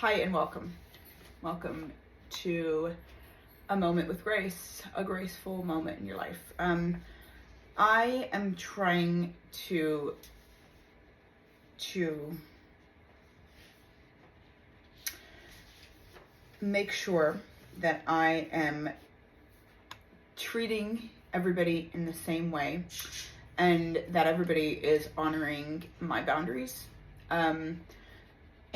Hi and welcome. Welcome to a moment with grace, a graceful moment in your life. I am trying to make sure that I am treating everybody in the same way and that everybody is honoring my boundaries.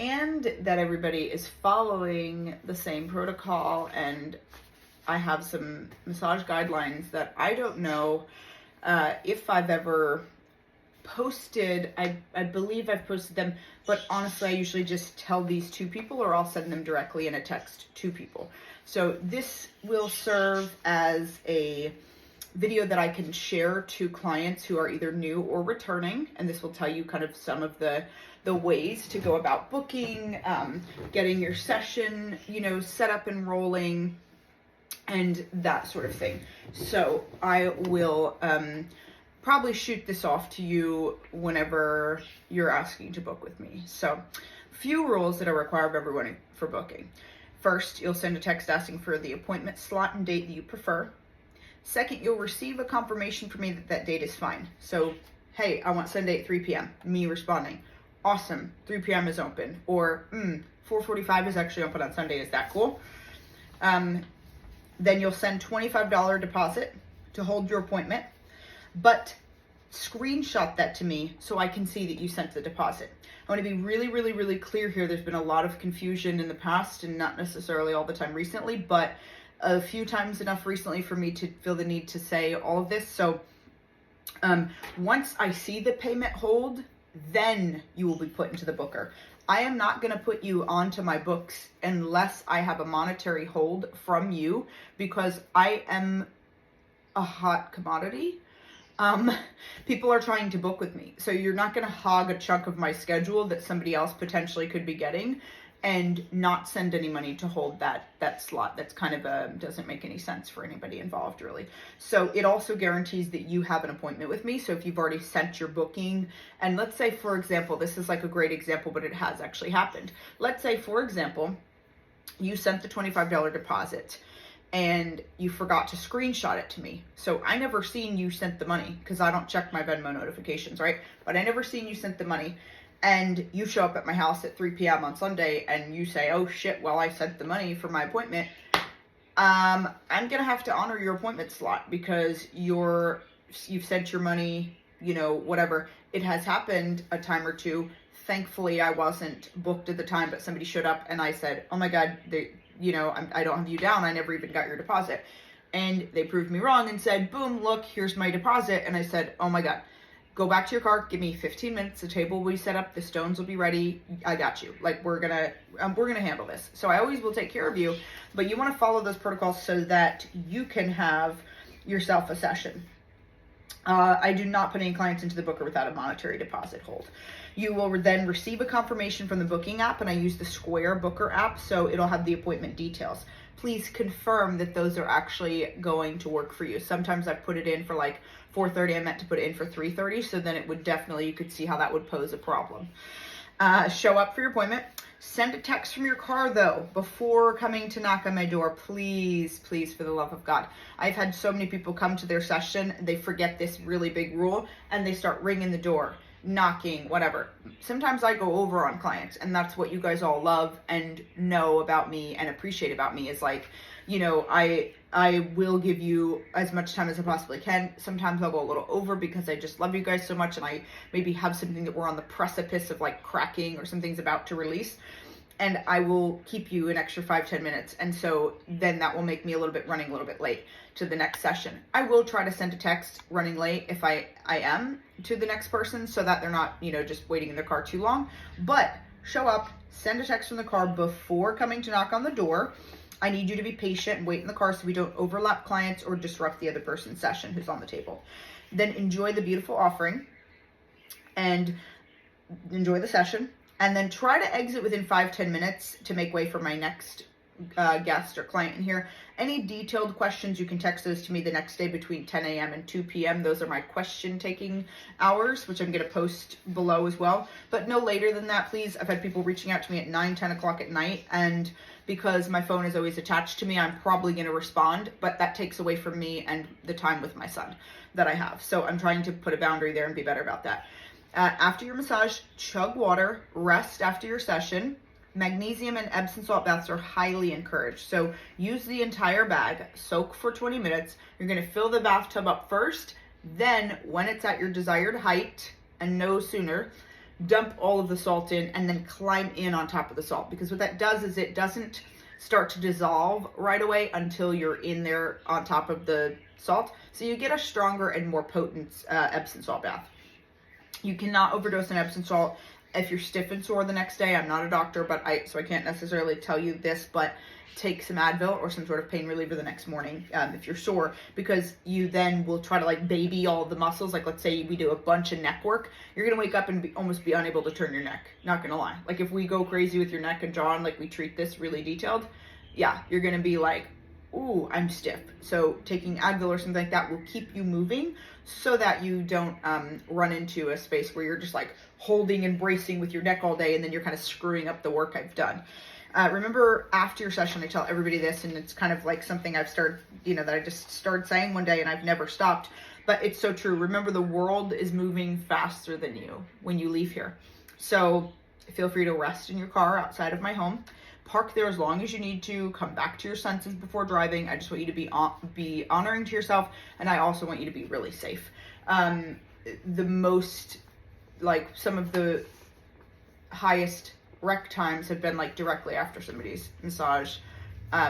And that everybody is following the same protocol, and I have some massage guidelines that I don't know if I've ever posted. I believe I've posted them, but honestly I usually just tell these to people, or I'll send them directly in a text to people. So this will serve as a video that I can share to clients who are either new or returning, and this will tell you kind of some of the ways to go about booking, getting your session, set up and rolling, and that sort of thing. So I will probably shoot this off to you whenever you're asking to book with me. So, few rules that I require of everyone for booking. First, you'll send a text asking for the appointment slot and date that you prefer. Second, you'll receive a confirmation from me that that date is fine. So, hey, I want Sunday at 3 p.m. Me responding, awesome, 3 p.m. is open. Or, 4:45 is actually open on Sunday. Is that cool? Then you'll send $25 deposit to hold your appointment, but screenshot that to me so I can see that you sent the deposit. I want to be really, really, really clear here. There's been a lot of confusion in the past, and not necessarily all the time recently, but a few times enough recently for me to feel the need to say all of this. So once I see the payment hold, then you will be put into the booker. I am not going to put you onto my books unless I have a monetary hold from you, because I am a hot commodity. People are trying to book with me. So you're not going to hog a chunk of my schedule that somebody else potentially could be getting and not send any money to hold that slot. That's kind of doesn't make any sense for anybody involved, really. So it also guarantees that you have an appointment with me. So if you've already sent your booking, and let's say, for example, this is like a great example, but it has actually happened. Let's say, for example, you sent the $25 deposit and you forgot to screenshot it to me. So I never seen you sent the money because I don't check my Venmo notifications, right? But I never seen you sent the money. And you show up at my house at 3 p.m. on Sunday and you say, oh shit, well, I sent the money for my appointment. I'm going to have to honor your appointment slot because you've sent your money, whatever. It has happened a time or two. Thankfully, I wasn't booked at the time, but somebody showed up and I said, oh my God, I don't have you down. I never even got your deposit. And they proved me wrong and said, boom, look, here's my deposit. And I said, oh my God. Go back to your car, give me 15 minutes, the table will be set up, the stones will be ready, I got you. Like, we're gonna handle this. So I always will take care of you, but you wanna follow those protocols so that you can have yourself a session. I do not put any clients into the booker without a monetary deposit hold. You will then receive a confirmation from the booking app, and I use the Square Booker app, so it'll have the appointment details. Please confirm that those are actually going to work for you. Sometimes I put it in for like 4:30. I meant to put it in for 3:30, so then it would definitely, you could see how that would pose a problem. Show up for your appointment. Send a text from your car, though, before coming to knock on my door. Please, please, for the love of God. I've had so many people come to their session, they forget this really big rule, and they start ringing the door, knocking, whatever. Sometimes I go over on clients, and that's what you guys all love and know about me and appreciate about me is like, I will give you as much time as I possibly can. Sometimes I'll go a little over because I just love you guys so much and I maybe have something that we're on the precipice of like cracking or something's about to release. And I will keep you an extra 5-10 minutes. And so then that will make me running a little bit late to the next session. I will try to send a text running late if I am to the next person so that they're not, just waiting in their car too long. But show up, send a text from the car before coming to knock on the door. I need you to be patient and wait in the car so we don't overlap clients or disrupt the other person's session who's on the table. Then enjoy the beautiful offering and enjoy the session. And then try to exit within 5-10 minutes to make way for my next guest or client in here. Any detailed questions, you can text those to me the next day between 10 a.m. and 2 p.m. Those are my question taking hours, which I'm going to post below as well. But no later than that, please. I've had people reaching out to me at 9, 10 o'clock at night, and because my phone is always attached to me, I'm probably going to respond, but that takes away from me and the time with my son that I have. So I'm trying to put a boundary there and be better about that. After your massage, chug water, rest after your session. Magnesium and Epsom salt baths are highly encouraged. So use the entire bag, soak for 20 minutes. You're going to fill the bathtub up first. Then when it's at your desired height and no sooner, dump all of the salt in and then climb in on top of the salt. Because what that does is it doesn't start to dissolve right away until you're in there on top of the salt. So you get a stronger and more potent Epsom salt bath. You cannot overdose on Epsom salt if you're stiff and sore the next day. I'm not a doctor, so I can't necessarily tell you this, but take some Advil or some sort of pain reliever the next morning if you're sore, because you then will try to like baby all the muscles. Like let's say we do a bunch of neck work, you're gonna wake up and almost be unable to turn your neck. Not gonna lie. Like if we go crazy with your neck and jaw and like we treat this really detailed, yeah, you're gonna be like, ooh, I'm stiff. So taking Advil or something like that will keep you moving so that you don't run into a space where you're just like holding and bracing with your neck all day and then you're kind of screwing up the work I've done. Remember, after your session, I tell everybody this, and it's kind of like something I've started, that I just started saying one day and I've never stopped, but it's so true. Remember, the world is moving faster than you when you leave here. So feel free to rest in your car outside of my home. Park there as long as you need to. Come back to your senses before driving. I just want you to be honoring to yourself, and I also want you to be really safe. Some of the highest wreck times have been like directly after somebody's massage,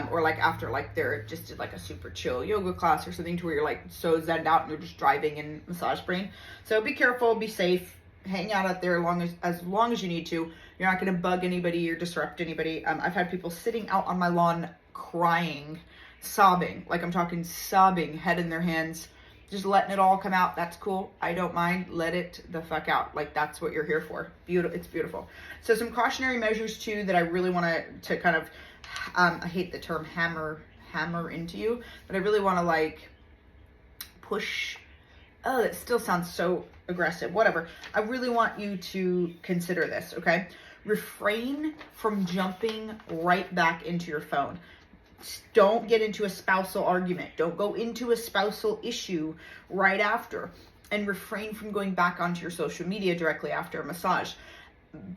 or like after like they're just did like a super chill yoga class or something to where you're like so zenned out and you're just driving in massage brain. So be careful, be safe, hang out there as long as you need to. You're not going to bug anybody or disrupt anybody. I've had people sitting out on my lawn crying, sobbing, like I'm talking sobbing, head in their hands, just letting it all come out. That's cool. I don't mind. Let it the fuck out. Like that's what you're here for. Beautiful. It's beautiful. So some cautionary measures too that I really want to kind of, I hate the term hammer into you, but I really want to like push. Oh, it still sounds so aggressive. Whatever. I really want you to consider this. Okay. Refrain from jumping right back into your phone. Don't get into a spousal argument. Don't go into a spousal issue right after. And refrain from going back onto your social media directly after a massage.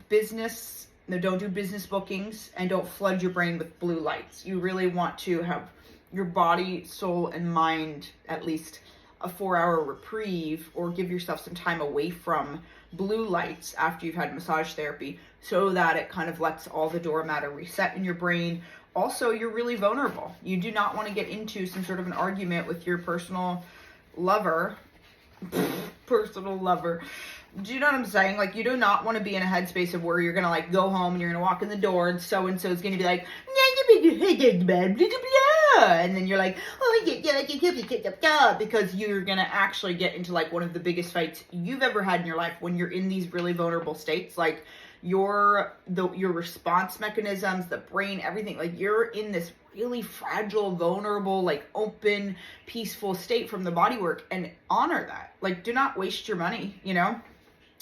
Don't do business bookings, and don't flood your brain with blue lights. You really want to have your body, soul, and mind at least a 4-hour reprieve, or give yourself some time away from blue lights after you've had massage therapy, so that it kind of lets all the dormant matter reset in your brain. Also, you're really vulnerable. You do not want to get into some sort of an argument with your personal lover. Do you know what I'm saying? Like, you do not want to be in a headspace of where you're going to like go home and you're going to walk in the door and so-and-so is going to be like, and then you're like, oh yeah, because you're going to actually get into like one of the biggest fights you've ever had in your life when you're in these really vulnerable states. Like your response mechanisms, the brain, everything, like you're in this really fragile, vulnerable, like open, peaceful state from the body work, and honor that. Like, do not waste your money,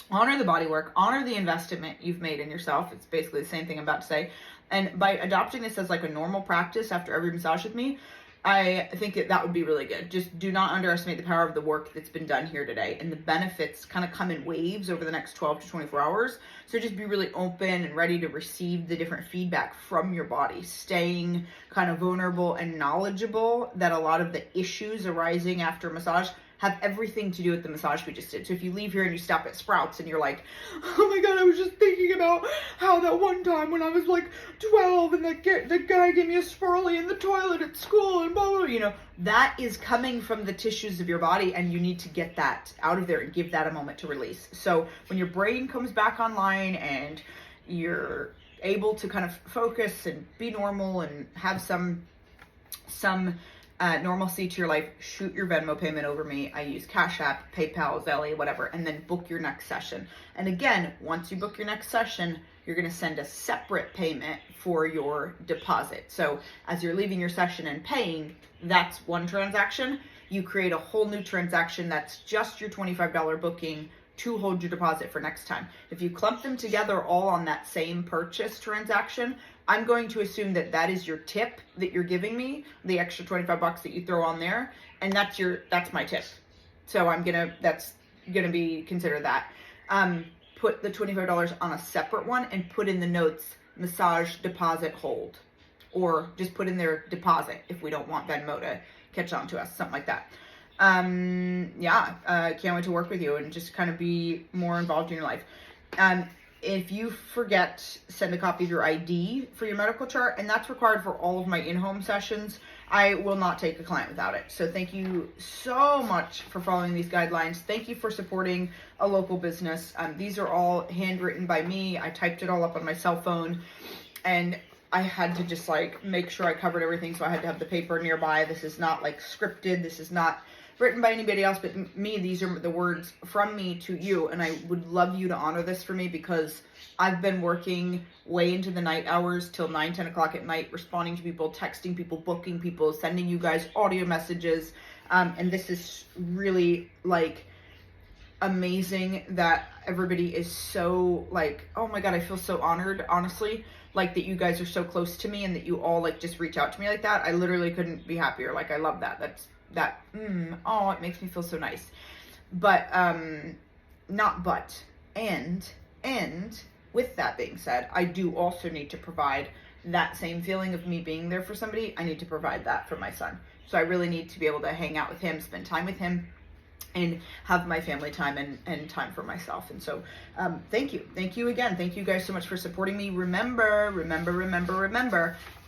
honor the body work, honor the investment you've made in yourself. It's basically the same thing I'm about to say. And by adopting this as like a normal practice after every massage with me, I think that would be really good. Just do not underestimate the power of the work that's been done here today. And the benefits kind of come in waves over the next 12 to 24 hours. So just be really open and ready to receive the different feedback from your body, staying kind of vulnerable and knowledgeable that a lot of the issues arising after massage have everything to do with the massage we just did. So if you leave here and you stop at Sprouts and you're like, oh my God, I was just thinking about how that one time when I was like 12 and the guy gave me a swirly in the toilet at school and blah, blah, that is coming from the tissues of your body, and you need to get that out of there and give that a moment to release. So when your brain comes back online and you're able to kind of focus and be normal and have some normalcy to your life, shoot your Venmo payment over me. I use Cash App, PayPal, Zelle, whatever, and then book your next session. And again, once you book your next session, you're going to send a separate payment for your deposit. So as you're leaving your session and paying, that's one transaction. You create a whole new transaction that's just your $25 booking to hold your deposit for next time. If you clump them together all on that same purchase transaction, I'm going to assume that that is your tip that you're giving me, the extra 25 bucks that you throw on there, and that's my tip. So that's gonna be considered that. Put the $25 on a separate one and put in the notes massage deposit hold, or just put in their deposit if we don't want Venmo to catch on to us, something like that. Can't wait to work with you and just kind of be more involved in your life. If you forget, send a copy of your ID for your medical chart, and that's required for all of my in-home sessions. I will not take a client without it. So thank you so much for following these guidelines. Thank you for supporting a local business. These are all handwritten by me. I typed it all up on my cell phone, and I had to just like make sure I covered everything. So I had to have the paper nearby. This is not like scripted. This is not written by anybody else but me. These are the words from me to you, and I would love you to honor this for me, because I've been working way into the night hours till 9-10 o'clock at night, responding to people, texting people, booking people, sending you guys audio messages, and this is really like amazing that everybody is so like, oh my god, I feel so honored, honestly, like that you guys are so close to me and that you all like just reach out to me like that. I literally couldn't be happier. Like, I love that. It makes me feel so nice. But and with that being said, I do also need to provide that same feeling of me being there for somebody. I need to provide that for my son. So I really need to be able to hang out with him, spend time with him, and have my family time and time for myself. And so thank you again. Thank you guys so much for supporting me. Remember,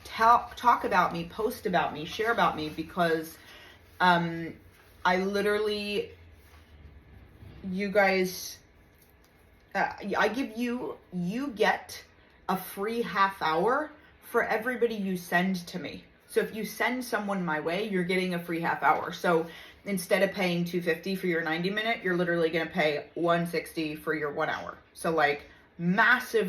talk about me, post about me, share about me, because I literally, you guys, I give you get a free half hour for everybody you send to me. So if you send someone my way, you're getting a free half hour. So instead of paying $250 for your 90-minute, you're literally going to pay $160 for your 1 hour. So like massive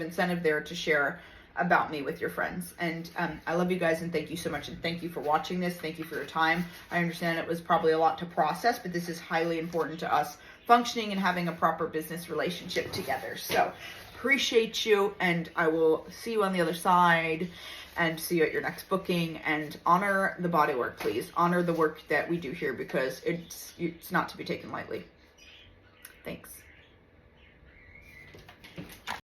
incentive there to share about me with your friends. And I love you guys, and thank you so much, and thank you for watching this. Thank you for your time. I understand it was probably a lot to process, but this is highly important to us functioning and having a proper business relationship together. So appreciate you, and I will see you on the other side and see you at your next booking. And honor the body work, please. Honor the work that we do here, because it's not to be taken lightly. Thanks.